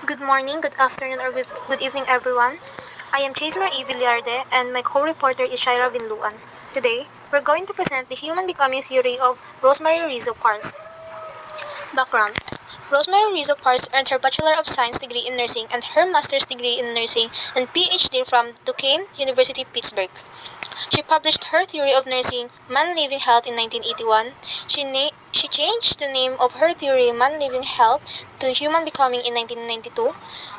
Good morning, good afternoon, or good evening, everyone. I am Ytvbb and my co-reporter is Shaira Vinluan. Today, we're going to present the human becoming theory of Rosemary Rizzo Pars. Background: Rosemary Rizzo Pars earned her Bachelor of Science degree in nursing and her Master's degree in nursing and PhD from Duquesne University, Pittsburgh. She published her theory of nursing, Man Living Health, in 1981. She changed the name of her theory, Man Living Health, to Human Becoming in 1992.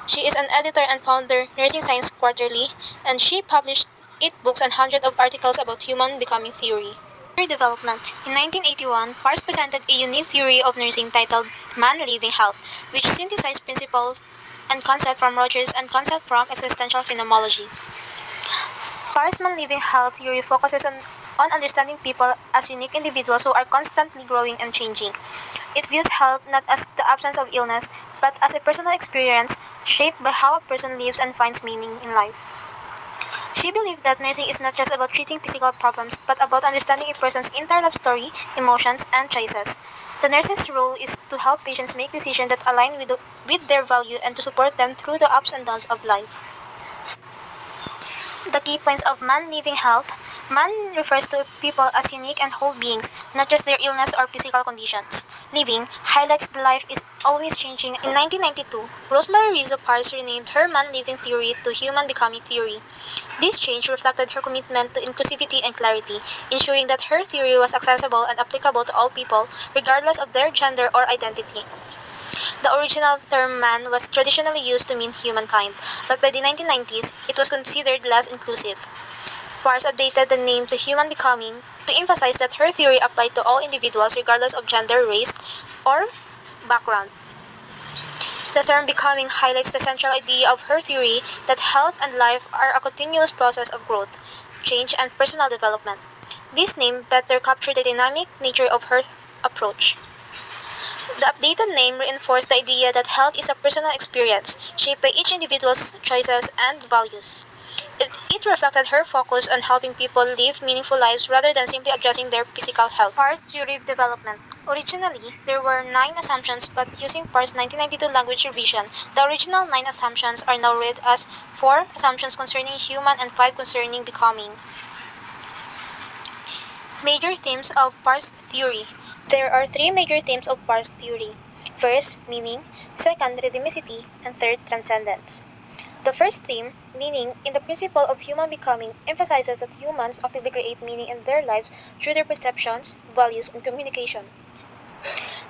She is an editor and founder, Nursing Science Quarterly, and she published 8 books and hundreds of articles about human becoming theory. Theory development. In 1981, Pars presented a unique theory of nursing titled Man Living Health, which synthesized principles and concepts from Rogers and concepts from existential phenomenology. Pars' Man Living Health theory focuses on understanding people as unique individuals who are constantly growing and changing. It views health not as the absence of illness, but as a personal experience shaped by how a person lives and finds meaning in life. She believed that nursing is not just about treating physical problems, but about understanding a person's entire life story, emotions, and choices. The nurse's role is to help patients make decisions that align with their value and to support them through the ups and downs of life. The key points of Man Living Health. Man refers to people as unique and whole beings, not just their illness or physical conditions. Living highlights that life is always changing. In 1992, Rosemary Rizzo Pars renamed her Man Living theory to Human Becoming theory. This change reflected her commitment to inclusivity and clarity, ensuring that her theory was accessible and applicable to all people, regardless of their gender or identity. The original term man was traditionally used to mean humankind, but by the 1990s, it was considered less inclusive. Pars updated the name to Human Becoming to emphasize that her theory applied to all individuals regardless of gender, race, or background. The term becoming highlights the central idea of her theory that health and life are a continuous process of growth, change, and personal development. This name better captured the dynamic nature of her approach. The updated name reinforced the idea that health is a personal experience, shaped by each individual's choices and values. It reflected her focus on helping people live meaningful lives rather than simply addressing their physical health. Pars' theory of development. Originally, there were 9 assumptions, but using Pars' 1992 language revision, the original 9 assumptions are now read as 4 assumptions concerning human and 5 concerning becoming. Major themes of Pars' theory. There are 3 major themes of Pars' theory. First, meaning. Second, rhythmicity. And third, transcendence. The first theme, meaning, in the principle of human becoming, emphasizes that humans actively create meaning in their lives through their perceptions, values, and communication.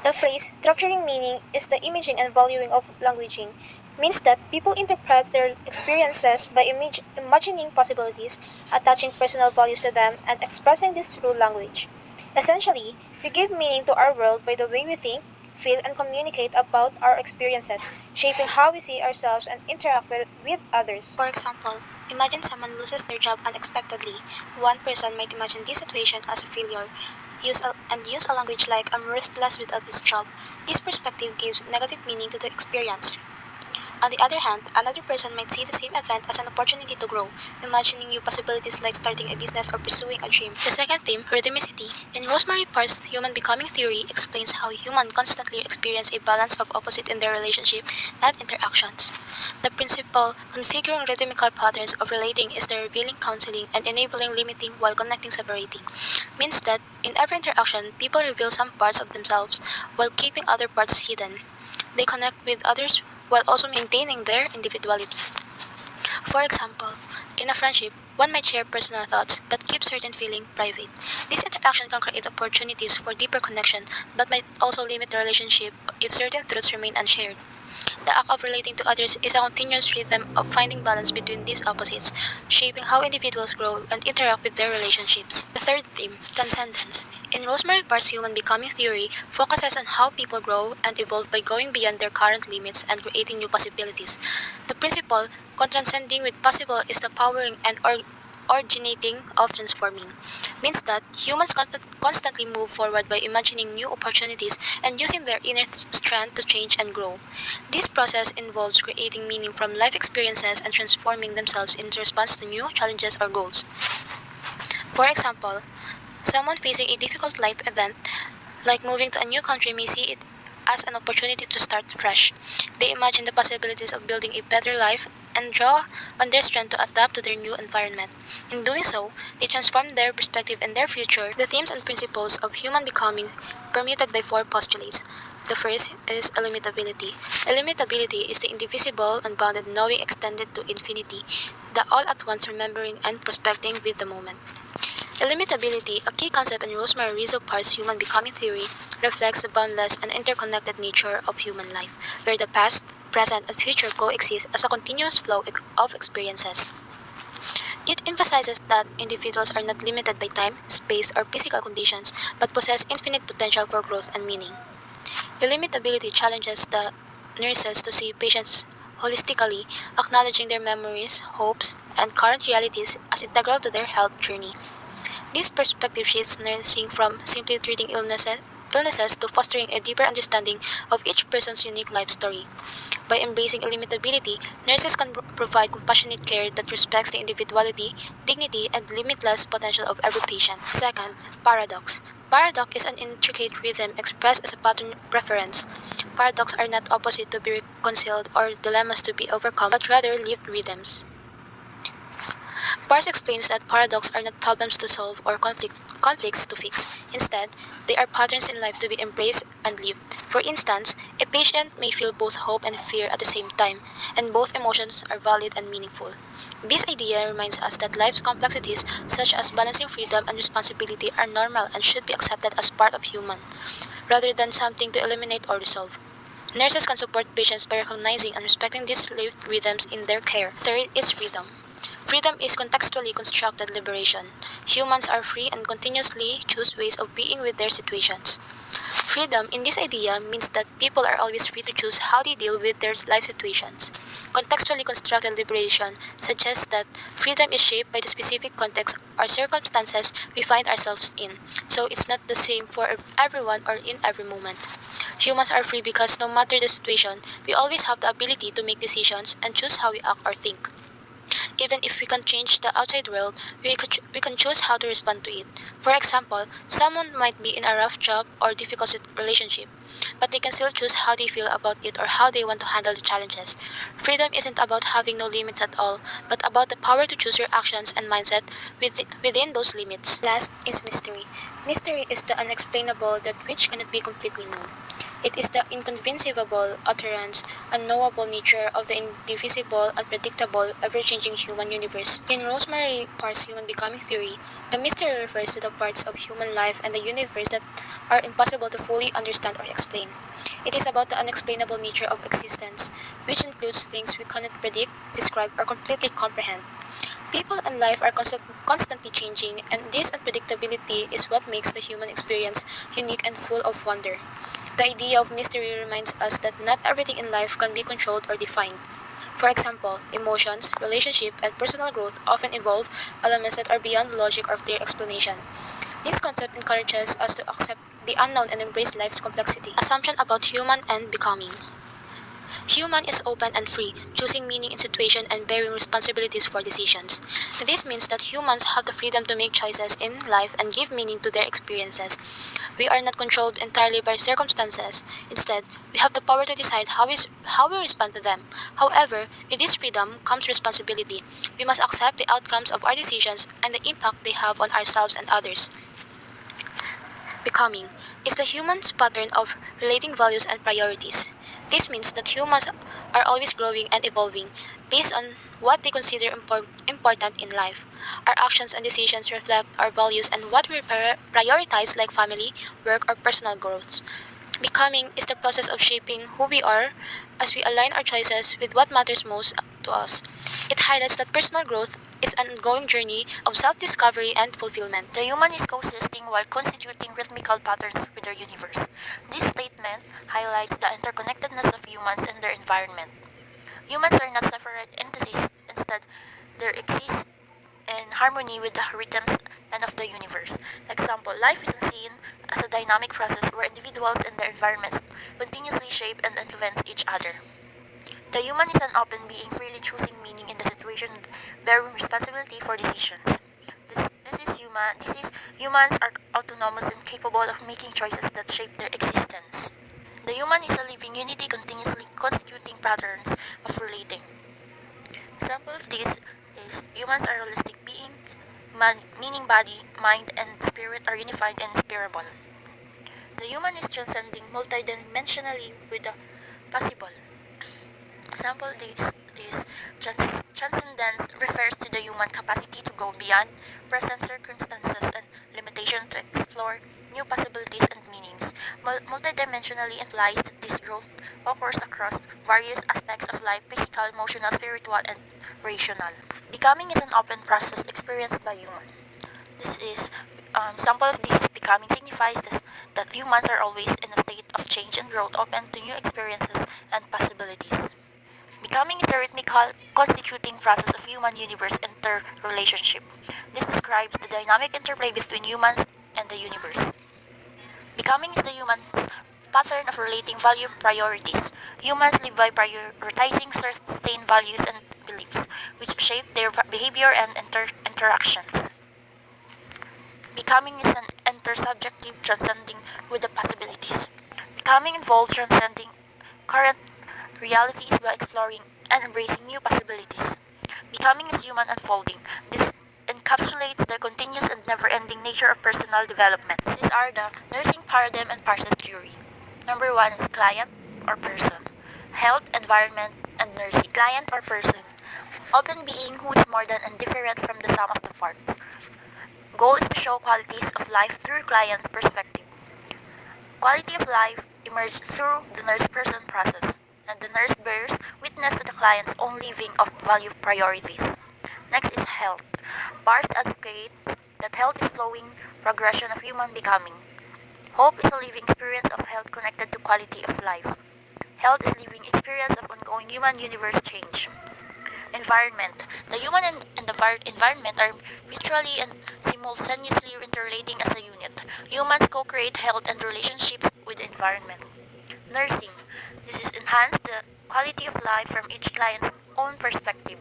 The phrase, structuring meaning, is the imaging and valuing of languaging, means that people interpret their experiences by imagining possibilities, attaching personal values to them, and expressing this through language. Essentially, we give meaning to our world by the way we think, feel, and communicate about our experiences, shaping how we see ourselves and interact with others. For example, imagine someone loses their job unexpectedly. One person might imagine this situation as a failure, use a language like "I'm worthless without this job." This perspective gives negative meaning to the experience. On the other hand, another person might see the same event as an opportunity to grow, imagining new possibilities like starting a business or pursuing a dream. The second theme, rhythmicity, in Rosemary Pars' Human Becoming theory, explains how humans constantly experience a balance of opposites in their relationship and interactions. The principle, configuring rhythmical patterns of relating, is the revealing counseling and enabling limiting while connecting separating, means that in every interaction, people reveal some parts of themselves while keeping other parts hidden. They connect with others while also maintaining their individuality. For example, in a friendship, one might share personal thoughts but keep certain feelings private. This interaction can create opportunities for deeper connection but might also limit the relationship if certain truths remain unshared. The act of relating to others is a continuous rhythm of finding balance between these opposites, shaping how individuals grow and interact with their relationships. The third theme, transcendence, in Rosemary Pars' Human Becoming theory, focuses on how people grow and evolve by going beyond their current limits and creating new possibilities. The principle, transcending with possible, is the powering and originating of transforming, means that humans constantly move forward by imagining new opportunities and using their inner strength to change and grow. This process involves creating meaning from life experiences and transforming themselves in response to new challenges or goals. For example, someone facing a difficult life event, like moving to a new country, may see it as an opportunity to start fresh. They imagine the possibilities of building a better life and draw on their strength to adapt to their new environment. In doing so, they transform their perspective and their future. The themes and principles of human becoming permeated by four postulates. The first is illimitability. Illimitability is the indivisible, unbounded knowing extended to infinity, the all-at-once remembering and prospecting with the moment. Illimitability, a key concept in Rosemary Rizzo Parr's human becoming theory, reflects the boundless and interconnected nature of human life, where the past, present, and future coexist as a continuous flow of experiences. It emphasizes that individuals are not limited by time, space, or physical conditions, but possess infinite potential for growth and meaning. Illimitability challenges the nurses to see patients holistically, acknowledging their memories, hopes, and current realities as integral to their health journey. This perspective shifts nursing from simply treating illnesses to fostering a deeper understanding of each person's unique life story. By embracing illimitability, nurses can provide compassionate care that respects the individuality, dignity, and limitless potential of every patient. Second, paradox. Paradox is an intricate rhythm expressed as a pattern preference. Paradoxes are not opposites to be reconciled or dilemmas to be overcome, but rather lived rhythms. Parse explains that paradoxes are not problems to solve or conflicts to fix. Instead, they are patterns in life to be embraced and lived. For instance, a patient may feel both hope and fear at the same time, and both emotions are valid and meaningful. This idea reminds us that life's complexities, such as balancing freedom and responsibility, are normal and should be accepted as part of human, rather than something to eliminate or resolve. Nurses can support patients by recognizing and respecting these lived rhythms in their care. Third is freedom. Freedom is contextually constructed liberation. Humans are free and continuously choose ways of being with their situations. Freedom in this idea means that people are always free to choose how they deal with their life situations. Contextually constructed liberation suggests that freedom is shaped by the specific context or circumstances we find ourselves in, so it's not the same for everyone or in every moment. Humans are free because no matter the situation, we always have the ability to make decisions and choose how we act or think. Even if we can't change the outside world, we can choose how to respond to it. For example, someone might be in a rough job or difficult relationship, but they can still choose how they feel about it or how they want to handle the challenges. Freedom isn't about having no limits at all, but about the power to choose your actions and mindset within those limits. Last is mystery. Mystery is the unexplainable that which cannot be completely known. It is the inconceivable utterance, unknowable nature of the indivisible, unpredictable, ever-changing human universe. In Rosemary Parr's human becoming theory, the mystery refers to the parts of human life and the universe that are impossible to fully understand or explain. It is about the unexplainable nature of existence, which includes things we cannot predict, describe, or completely comprehend. People and life are constantly changing, and this unpredictability is what makes the human experience unique and full of wonder. The idea of mystery reminds us that not everything in life can be controlled or defined. For example, emotions, relationship, and personal growth often involve elements that are beyond logic or clear explanation. This concept encourages us to accept the unknown and embrace life's complexity. Assumption about human and becoming. Human is open and free, choosing meaning in situation and bearing responsibilities for decisions. This means that humans have the freedom to make choices in life and give meaning to their experiences. We are not controlled entirely by circumstances. Instead, we have the power to decide how we respond to them. However, with this freedom comes responsibility. We must accept the outcomes of our decisions and the impact they have on ourselves and others. Becoming is the human's pattern of relating values and priorities. This means that humans are always growing and evolving based on what they consider important in life. Our actions and decisions reflect our values and what we prioritize, like family, work, or personal growth. Becoming is the process of shaping who we are as we align our choices with what matters most to us. It highlights that personal growth is an ongoing journey of self-discovery and fulfillment. The human is coexisting while constituting rhythmical patterns with their universe. This statement highlights the interconnectedness of humans and their environment. Humans are not separate entities, instead, they exist in harmony with the rhythms and of the universe. Example, life is seen as a dynamic process where individuals and their environments continuously shape and influence each other. The human is an open being freely choosing meaning in the situation, bearing responsibility for decisions. Humans are autonomous and capable of making choices that shape their existence. The human is a living unity continuously constituting patterns of relating. Example of this is humans are holistic beings, meaning body, mind, and spirit are unified and inspirable. The human is transcending multidimensionally with the possible. Example this is transcendence refers to the human capacity to go beyond present circumstances and limitation to explore new possibilities and meanings. Multidimensionally implies that this growth occurs across various aspects of life: physical, emotional, spiritual, and rational. Becoming is an open process experienced by humans. This is example of this becoming signifies that humans are always in a state of change and growth, open to new experiences and possibilities. Becoming is the rhythmical, constituting process of human universe interrelationship. This describes the dynamic interplay between humans and the universe. Becoming is the human's pattern of relating value priorities. Humans live by prioritizing certain values and beliefs, which shape their behavior and interactions. Becoming is an intersubjective transcending with the possibilities. Becoming involves transcending current realities by exploring and embracing new possibilities. Becoming is human unfolding. This encapsulates the continuous and never-ending nature of personal development. These are the nursing paradigm and process theory. Number one is client or person. Health, environment, and nursing. Client or person. Open being who is more than and different from the sum of the parts. Goal is to show qualities of life through client's perspective. Quality of life emerges through the nurse-person process, and the nurse bears witness to the client's own living of value priorities. Next is health. Bars advocate that health is flowing progression of human becoming. Hope is a living experience of health connected to quality of life. Health is living experience of ongoing human universe change. Environment. The human and the environment are mutually and simultaneously interrelating as a unit. Humans co-create health and relationships with the environment. Nursing. This is enhance the quality of life from each client's own perspective.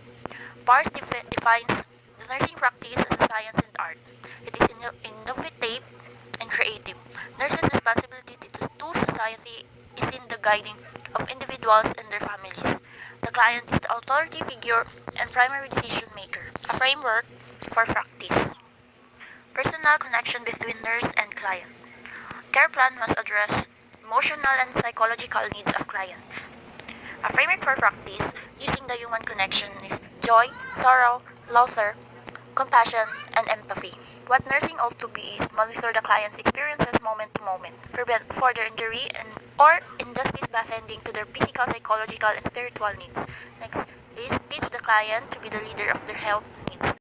Bars defines the nursing practice as a science and art. It is innovative and creative. Nurses' responsibility to society is in the guiding of individuals and their families. The client is the authority figure and primary decision maker. A framework for practice. Personal connection between nurse and client. Care plan must address emotional and psychological needs of clients. A framework for practice using the human connection is joy, sorrow, laughter, compassion, and empathy. What nursing ought to be is monitor the client's experiences moment to moment, prevent further injury or injustice by attending to their physical, psychological, and spiritual needs. Next is teach the client to be the leader of their health needs.